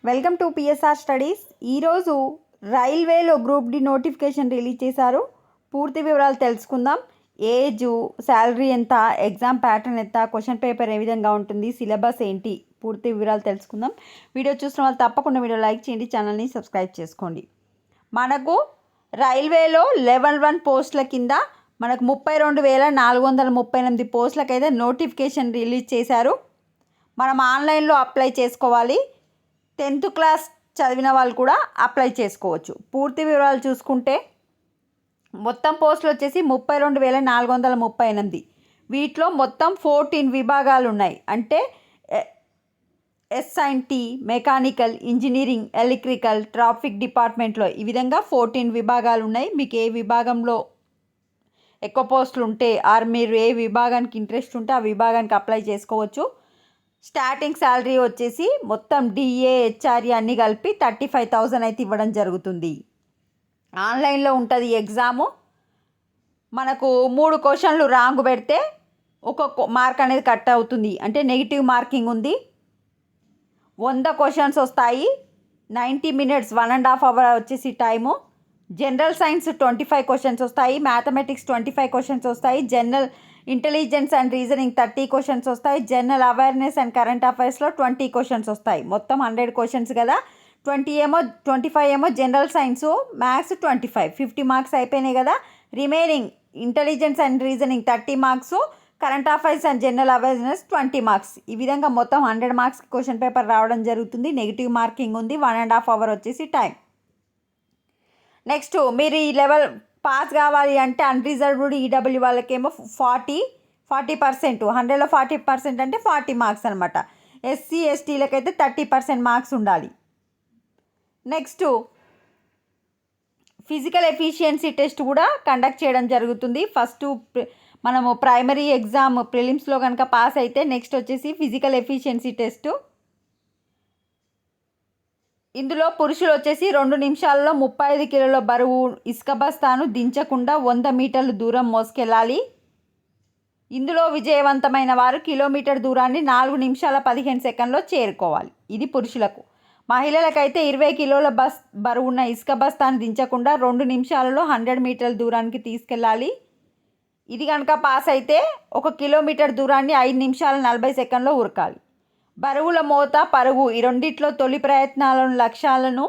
Welcome to PSR studies. ఈరోజు రైల్వేలో group D notification release చేశారు. పూర్తి వివరాలు తెలుసుకుందాం. ఏజు, శాలరీ ఎంత, ఎగ్జామ్ ప్యాటర్న్ ఎంత, క్వశ్చన్ పేపర్ ఏ విధంగా ఉంటుంది, సిలబస్ ఏంటి, పూర్తి వివరాలు తెలుసుకుందాం. వీడియో చూసిన వాళ్ళు తప్పకుండా వీడియో లైక్ చేయండి, ఛానల్ని సబ్స్క్రైబ్ చేసుకోండి. మనకు రైల్వేలో లెవెల్ 1 పోస్టుల కింద మనకు 32,438 పోస్టులకైతే నోటిఫికేషన్ రిలీజ్ చేశారు. మనం ఆన్లైన్లో అప్లై చేసుకోవాలి. 10th క్లాస్ చదివిన వాళ్ళు కూడా అప్లై చేసుకోవచ్చు. పూర్తి వివరాలు చూసుకుంటే మొత్తం పోస్టులు వచ్చేసి 32,438. వీటిలో మొత్తం 14 విభాగాలు ఉన్నాయి. అంటే ఎస్ఐన్టీ, మెకానికల్, ఇంజనీరింగ్, ఎలక్ట్రికల్, ట్రాఫిక్ డిపార్ట్మెంట్లో ఈ విధంగా 14 విభాగాలు ఉన్నాయి. మీకు ఏ విభాగంలో ఎక్కువ పోస్టులు ఉంటే మీరు ఏ విభాగానికి ఇంట్రెస్ట్ ఉంటే ఆ విభాగానికి అప్లై చేసుకోవచ్చు. స్టార్టింగ్ శాలరీ వచ్చేసి మొత్తం డిఏ, హెచ్ఆర్ఏ అన్నీ కలిపి 35,000 అయితే ఇవ్వడం జరుగుతుంది. ఆన్లైన్లో ఉంటుంది ఎగ్జాము. మనకు 3 క్వశ్చన్లు రాంగ్ పెడితే ఒక మార్క్ అనేది కట్ అవుతుంది. అంటే నెగిటివ్ మార్కింగ్ ఉంది. 100 క్వశ్చన్స్ వస్తాయి. 90 మినిట్స్ 1.5 అవర్ వచ్చేసి టైము. జనరల్ సైన్స్ 25 క్వశ్చన్స్ వస్తాయి. మ్యాథమెటిక్స్ 25 క్వశ్చన్స్ వస్తాయి. General intelligence and reasoning 30 questions వస్తాయి. జనరల్ అవేర్నెస్ అండ్ కరెంట్ అఫైర్స్లో 20 క్వశ్చన్స్ వస్తాయి. మొత్తం 100 క్వశ్చన్స్ కదా. 25 ఏమో జనరల్ సైన్స్, మ్యాథ్స్ 25, 50 మార్క్స్ అయిపోయినాయి కదా. Remaining intelligence and reasoning 30 marks, current affairs and general awareness 20 marks. ఈ విధంగా మొత్తం 100 మార్క్స్కి క్వశ్చన్ పేపర్ రావడం జరుగుతుంది. నెగిటివ్ మార్కింగ్ ఉంది. 1.5 అవర్ వచ్చేసి టైం. నెక్స్ట్, మీరు ఈ లెవెల్ పాస్ కావాలి అంటే అన్రిజర్వ్డ్ ఈడబ్ల్యూ వాళ్ళకేమో 40%, 100లో 40% అంటే 40 మార్క్స్ అనమాట. ఎస్సీ ఎస్టీలకైతే 30% మార్క్స్ ఉండాలి. నెక్స్ట్, ఫిజికల్ ఎఫిషియన్సీ టెస్ట్ కూడా కండక్ట్ చేయడం జరుగుతుంది. ఫస్ట్ మనము ప్రైమరీ ఎగ్జామ్ ప్రిలిమ్స్లో కనుక పాస్ అయితే నెక్స్ట్ వచ్చేసి ఫిజికల్ ఎఫిషియన్సీ టెస్ట్. ఇందులో పురుషులు వచ్చేసి 2 నిమిషాల్లో 35 కిలోల బరువు ఇసుక బస్తాను దించకుండా 100 మీటర్లు దూరం మోసుకెళ్ళాలి. ఇందులో విజయవంతమైన వారు కిలోమీటర్ దూరాన్ని 4 నిమిషాల 15 సెకండ్లో చేరుకోవాలి. ఇది పురుషులకు. మహిళలకైతే 20 కిలోల బరువున్న ఇసుక బస్తాను దించకుండా 2 నిమిషాలలో 100 మీటర్ల దూరానికి తీసుకెళ్ళాలి. ఇది కనుక పాస్ అయితే 1 కిలోమీటర్ దూరాన్ని 5 నిమిషాల 40 సెకండ్లో ఉరకాలి. బరువుల మోత, పరుగు ఈ రెండిట్లో తొలి ప్రయత్నాలను లక్ష్యాలను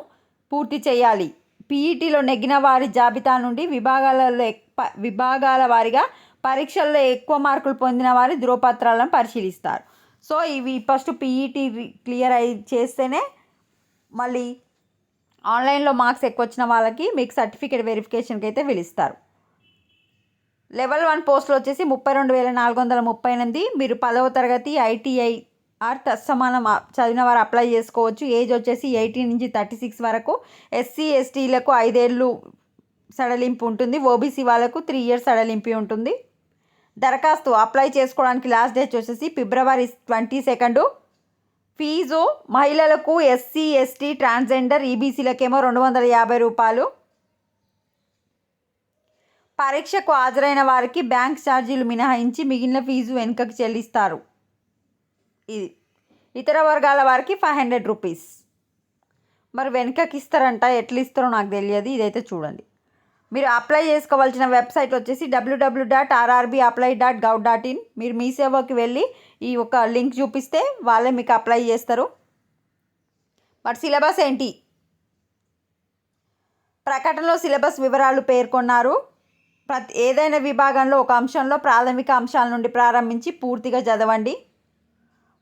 పూర్తి చేయాలి. పీఈటీలో నెగ్గిన వారి జాబితా నుండి విభాగాల వారిగా పరీక్షల్లో ఎక్కువ మార్కులు పొందిన వారి ధృవపత్రాలను పరిశీలిస్తారు. సో ఇవి ఫస్ట్ పీఈటీ క్లియర్ చేస్తేనే మళ్ళీ ఆన్లైన్లో మార్క్స్ ఎక్కువ వచ్చిన వాళ్ళకి మీకు సర్టిఫికేట్ వెరిఫికేషన్కి అయితే పిలుస్తారు. లెవెల్ 1 పోస్టులు వచ్చేసి 32,438. మీరు 10వ తరగతి ఐటీఐ ఆర్ తత్సమానం చదివిన వారు అప్లై చేసుకోవచ్చు. ఏజ్ వచ్చేసి 18 నుంచి 36 వరకు. ఎస్సీ ఎస్టీలకు 5 ఏళ్ళు సడలింపు ఉంటుంది. ఓబీసీ వాళ్ళకు 3 ఇయర్స్ సడలింపు ఉంటుంది. దరఖాస్తు అప్లై చేసుకోవడానికి లాస్ట్ డేట్ వచ్చేసి February 22. ఫీజు మహిళలకు, ఎస్సీ ఎస్టీ, ట్రాన్స్జెండర్, ఈబీసీలకేమో 250 రూపాయలు. పరీక్షకు హాజరైన వారికి బ్యాంక్ ఛార్జీలు మినహాయించి మిగిలిన ఫీజు వెనుకకు చెల్లిస్తారు. ఇది ఇతర వర్గాల వారికి 500 రూపీస్. మరి వెనుకకి ఇస్తారంట, ఎట్లా ఇస్తారో నాకు తెలియదు. ఇదైతే చూడండి. మీరు అప్లై చేసుకోవాల్సిన వెబ్సైట్ వచ్చేసి www.rrbapply.gov.in. మీరు మీ సేవకి వెళ్ళి ఈ ఒక లింక్ చూపిస్తే వాళ్ళే మీకు అప్లై చేస్తారు. మరి సిలబస్ ఏంటి? ప్రకటనలో సిలబస్ వివరాలు పేర్కొన్నారు. ఏదైనా విభాగంలో ఒక అంశంలో ప్రాథమిక అంశాల నుండి ప్రారంభించి పూర్తిగా చదవండి.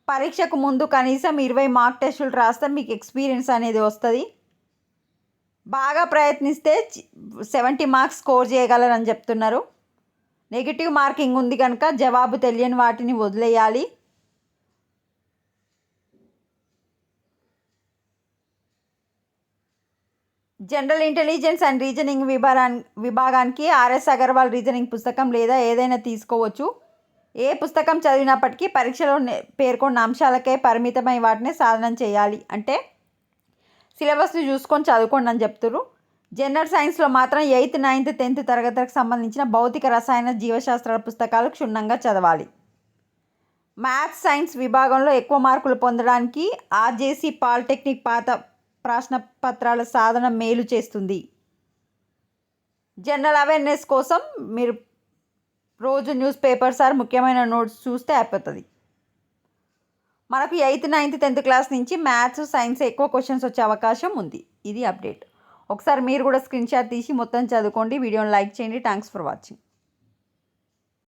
పరీక్షకు ముందు కనీసం 20 మార్క్ టెస్టులు రాస్తే మీకు ఎక్స్పీరియన్స్ అనేది వస్తుంది. బాగా ప్రయత్నిస్తే 70 మార్క్స్ స్కోర్ చేయగలరని చెప్తున్నారు. నెగిటివ్ మార్కింగ్ ఉంది కనుక జవాబు తెలియని వాటిని వదిలేయాలి. జనరల్ ఇంటెలిజెన్స్ అండ్ రీజనింగ్ విభాగానికి ఆర్ఎస్ అగర్వాల్ రీజనింగ్ పుస్తకం లేదా ఏదైనా తీసుకోవచ్చు. ఏ పుస్తకం చదివినప్పటికీ పరీక్షలో పేర్కొన్న అంశాలకే పరిమితమై వాటిని సాధన చేయాలి. అంటే సిలబస్ని చూసుకొని చదువుకోండి అని చెప్తున్నారు. జనరల్ సైన్స్లో మాత్రం 8th, 9th, 10th తరగతులకు సంబంధించిన భౌతిక, రసాయన, జీవశాస్త్రాల పుస్తకాలు క్షుణ్ణంగా చదవాలి. మ్యాథ్స్ సైన్స్ విభాగంలో ఎక్కువ మార్కులు పొందడానికి ఆర్జేసీ పాలిటెక్నిక్ పాత ప్రశ్నపత్రాల సాధన మేలు చేస్తుంది. జనరల్ అవేర్నెస్ కోసం మీరు రోజు న్యూస్ పేపర్స్ ఆర్ ముఖ్యమైన నోట్స్ చూస్తే అయిపోతుంది. మనకు 8th, 9th, 10th క్లాస్ నుంచి మ్యాథ్స్ సైన్స్ ఎక్కువ క్వశ్చన్స్ వచ్చే అవకాశం ఉంది. ఇది అప్డేట్. ఒకసారి మీరు కూడా స్క్రీన్ షాట్ తీసి మొత్తం చదువుకోండి. వీడియోని లైక్ చేయండి. Thanks for watching.